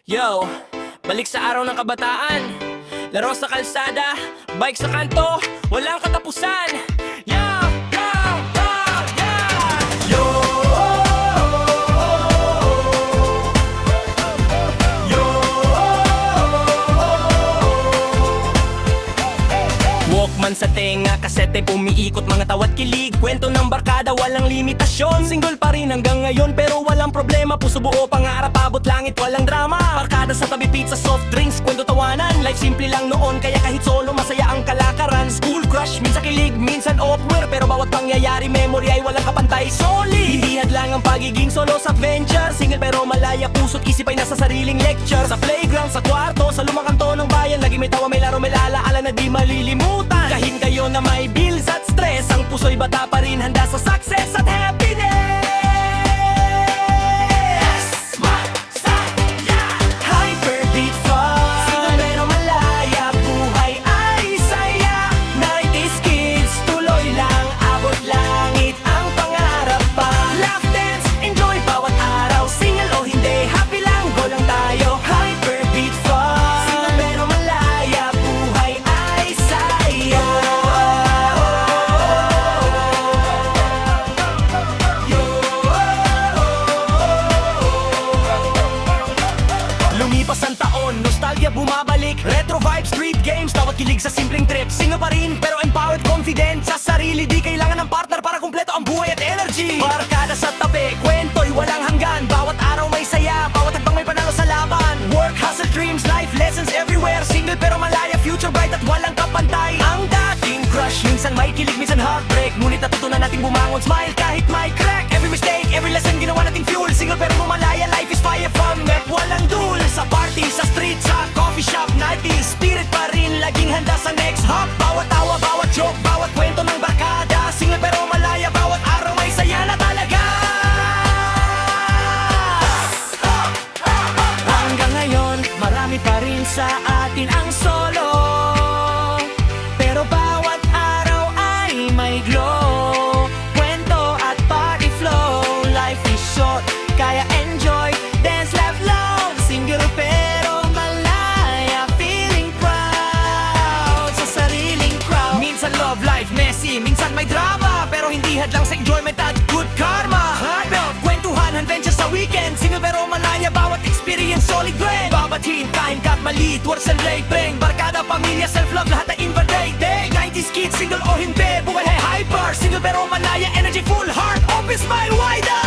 Yo, balik sa araw ng kabataan. Laro sa kalsada, bike sa kanto, walang katapusan. Yo, yo, yo, yeah. Yo, yo, Walkman sa tenga, kasete umiikot, mga tawat kilig, kwento ng barkada, walang limitasyon. Single pa rin hanggang ngayon pero walang problema, puso buo, pangarap, abot langit, walang drama. Barkada sa tabi, pizza, soft drinks, kwento tawanan. Life simple lang noon, kaya kahit solo masaya ang kalakaran. School crush, minsan kilig, minsan awkward, pero bawat pangyayari, memory ay walang kapantay. Solid, hindi hadlang ang pagiging solo sa adventure. Single pero malaya, puso't isip ay nasa sariling lecture. Sa playground, sa kwarto, sa lumang kanto ng bayan, lagi may tawa, may laro, may alaala na di malilimutan. Kahit kayo na may bills at stress, ang puso'y bata pa rin, handa sa success at happiness. Hyperbeat fun, single pero malaya, buhay ay saya. 90s kids, tuloy lang, abot langit ang pangarap pa. Laugh, dance, enjoy bawat araw, single o hindi, happy lang, go lang tayo. Hyperbeat fun, single pero malaya, buhay ay saya. Lumipas ang taon, nostalgia bumabalik, retro vibes, street games, tawat kilig sa simpleng trip. Single pa rin, pero empowered, confident sa sarili, di kailangan ng partner para kumpleto ang buhay at energy. Barkada sa tabi, kwento'y walang hanggan, bawat araw may saya, bawat hakbang may panalo sa laban. Work, hustle, dreams, life lessons everywhere. Single pero malaya, future bright at walang kapantay. Ang dating crush, minsan may kilig, minsan heartbreak, ngunit natutunan nating bumangon, smile kahit may crack. Every mistake, every lesson, ginawa nating fuel. Single pero malaya, life is fire from rep, walang duel. Sa party, sa street, sa coffee shop, nighty spirit pa rin, laging handa sa next hop. Bawat tawa, bawat joke, bawat kwento ng barkada. Single pero malaya, bawat araw may saya na talaga. Hanggang ngayon, marami pa rin sa atin ang solo, pero bawat araw ay may glow. Kwento at party flow, life is short, kaya enjoy, dance, laugh loud. Single pero malaya, feeling proud sa sariling crowd. Minsan love life messy, minsan may drama, pero hindi hadlang sa enjoyment at good karma. Heartfelt, kwentuhan, adventure sa weekend. Single pero malaya, bawat experience solid blend. Babatiin, kain ka't maliit, works and play, bring. Barkada, pamilya, self-love, lahat ay invalidate. 90s kids, single o hindi, buhay ay hyper. Single pero malaya, energy, full heart, open smile, wider.